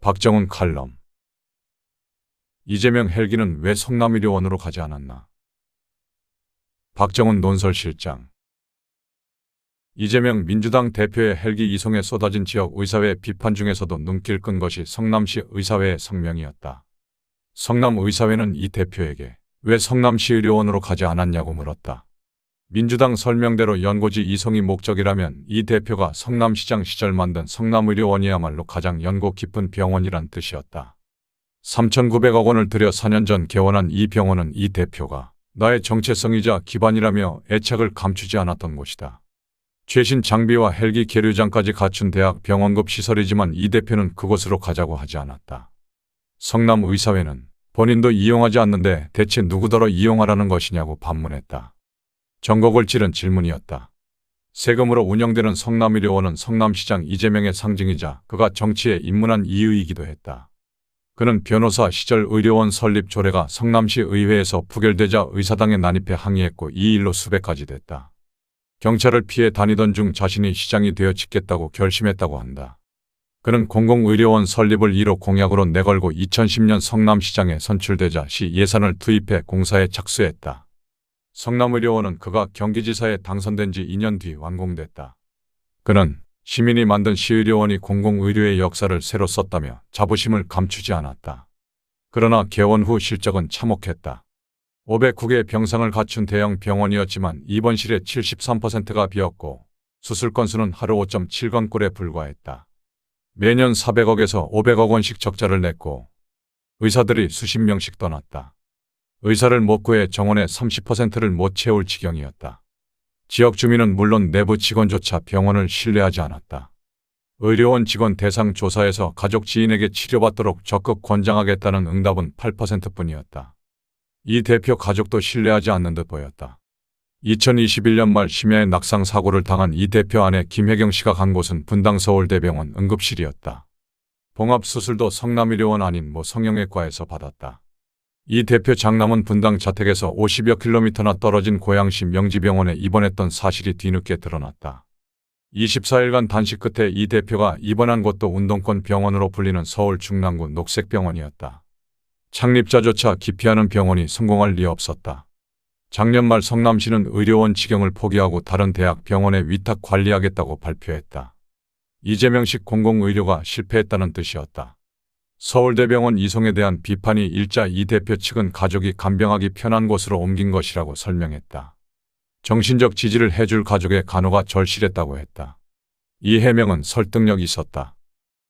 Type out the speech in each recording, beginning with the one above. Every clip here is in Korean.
박정훈 칼럼. 이재명 헬기는 왜 성남의료원으로 가지 않았나? 박정훈 논설실장. 이재명 민주당 대표의 헬기 이송에 쏟아진 지역 의사회 비판 중에서도 눈길 끈 것이 성남시 의사회의 성명이었다. 성남 의사회는 이 대표에게 왜 성남시 의료원으로 가지 않았냐고 물었다. 민주당 설명대로 연고지 이송이 목적이라면 이 대표가 성남시장 시절 만든 성남의료원이야말로 가장 연고 깊은 병원이란 뜻이었다. 3,900억 원을 들여 4년 전 개원한 이 병원은 이 대표가 나의 정체성이자 기반이라며 애착을 감추지 않았던 곳이다. 최신 장비와 헬기 계류장까지 갖춘 대학 병원급 시설이지만 이 대표는 그곳으로 가자고 하지 않았다. 성남의사회는 본인도 이용하지 않는데 대체 누구더러 이용하라는 것이냐고 반문했다. 전곡을 찌른 질문이었다. 세금으로 운영되는 성남의료원은 성남시장 이재명의 상징이자 그가 정치에 입문한 이유이기도 했다. 그는 변호사 시절 의료원 설립 조례가 성남시 의회에서 부결되자 의사당에 난입해 항의했고 이 일로 수백 가지 됐다. 경찰을 피해 다니던 중 자신이 시장이 되어 짓겠다고 결심했다고 한다. 그는 공공의료원 설립을 1호 공약으로 내걸고 2010년 성남시장에 선출되자 시 예산을 투입해 공사에 착수했다. 성남의료원은 그가 경기지사에 당선된 지 2년 뒤 완공됐다. 그는 시민이 만든 시의료원이 공공의료의 역사를 새로 썼다며 자부심을 감추지 않았다. 그러나 개원 후 실적은 참혹했다. 509개 병상을 갖춘 대형 병원이었지만 입원실의 73%가 비었고 수술 건수는 하루 5.7건꼴에 불과했다. 매년 400억에서 500억 원씩 적자를 냈고 의사들이 수십 명씩 떠났다. 의사를 못 구해 정원의 30%를 못 채울 지경이었다. 지역 주민은 물론 내부 직원조차 병원을 신뢰하지 않았다. 의료원 직원 대상 조사에서 가족 지인에게 치료받도록 적극 권장하겠다는 응답은 8%뿐이었다. 이 대표 가족도 신뢰하지 않는 듯 보였다. 2021년 말 심야에 낙상 사고를 당한 이 대표 아내 김혜경 씨가 간 곳은 분당 서울대병원 응급실이었다. 봉합수술도 성남의료원 아닌 모 성형외과에서 받았다. 이 대표 장남은 분당 자택에서 50여 킬로미터나 떨어진 고양시 명지병원에 입원했던 사실이 뒤늦게 드러났다. 24일간 단식 끝에 이 대표가 입원한 곳도 운동권 병원으로 불리는 서울 중랑구 녹색병원이었다. 창립자조차 기피하는 병원이 성공할 리 없었다. 작년 말 성남시는 의료원 직영을 포기하고 다른 대학 병원에 위탁 관리하겠다고 발표했다. 이재명식 공공의료가 실패했다는 뜻이었다. 서울대병원 이송에 대한 비판이 일자 이 대표 측은 가족이 간병하기 편한 곳으로 옮긴 것이라고 설명했다. 정신적 지지를 해줄 가족의 간호가 절실했다고 했다. 이 해명은 설득력이 있었다.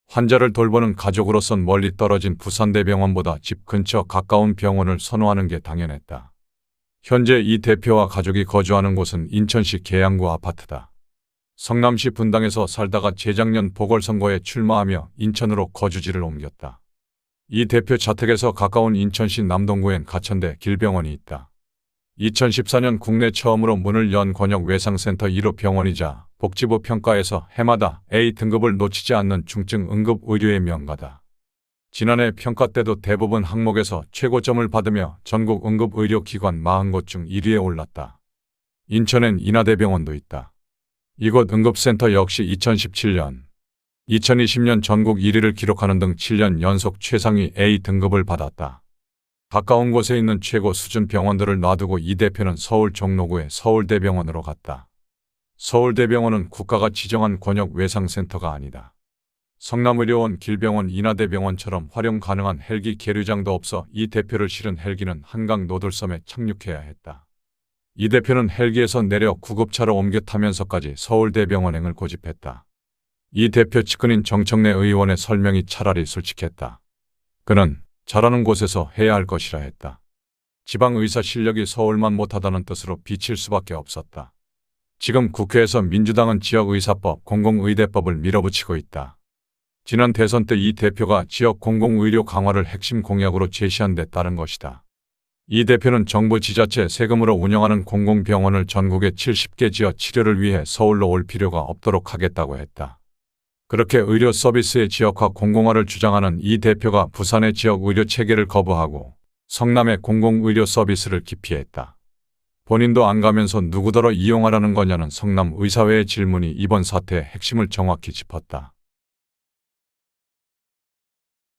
환자를 돌보는 가족으로선 멀리 떨어진 부산대병원보다 집 근처 가까운 병원을 선호하는 게 당연했다. 현재 이 대표와 가족이 거주하는 곳은 인천시 계양구 아파트다. 성남시 분당에서 살다가 재작년 보궐선거에 출마하며 인천으로 거주지를 옮겼다. 이 대표 자택에서 가까운 인천시 남동구엔 가천대 길병원이 있다. 2014년 국내 처음으로 문을 연 권역 외상센터 1호 병원이자 복지부 평가에서 해마다 A등급을 놓치지 않는 중증 응급의료의 명가다. 지난해 평가 때도 대부분 항목에서 최고점을 받으며 전국 응급의료기관 40곳 중 1위에 올랐다. 인천엔 인하대병원도 있다. 이곳 응급센터 역시 2017년, 2020년 전국 1위를 기록하는 등 7년 연속 최상위 A등급을 받았다. 가까운 곳에 있는 최고 수준 병원들을 놔두고 이 대표는 서울 종로구의 서울대병원으로 갔다. 서울대병원은 국가가 지정한 권역 외상센터가 아니다. 성남의료원, 길병원, 인하대병원처럼 활용 가능한 헬기 계류장도 없어 이 대표를 실은 헬기는 한강 노들섬에 착륙해야 했다. 이 대표는 헬기에서 내려 구급차로 옮겨 타면서까지 서울대병원행을 고집했다. 이 대표 측근인 정청래 의원의 설명이 차라리 솔직했다. 그는 잘하는 곳에서 해야 할 것이라 했다. 지방의사 실력이 서울만 못하다는 뜻으로 비칠 수밖에 없었다. 지금 국회에서 민주당은 지역의사법, 공공의대법을 밀어붙이고 있다. 지난 대선 때 이 대표가 지역 공공의료 강화를 핵심 공약으로 제시한 데 따른 것이다. 이 대표는 정부 지자체 세금으로 운영하는 공공병원을 전국에 70개 지어 치료를 위해 서울로 올 필요가 없도록 하겠다고 했다. 그렇게 의료 서비스의 지역화 공공화를 주장하는 이 대표가 부산의 지역 의료 체계를 거부하고 성남의 공공의료 서비스를 기피했다. 본인도 안 가면서 누구더러 이용하라는 거냐는 성남 의사회의 질문이 이번 사태의 핵심을 정확히 짚었다.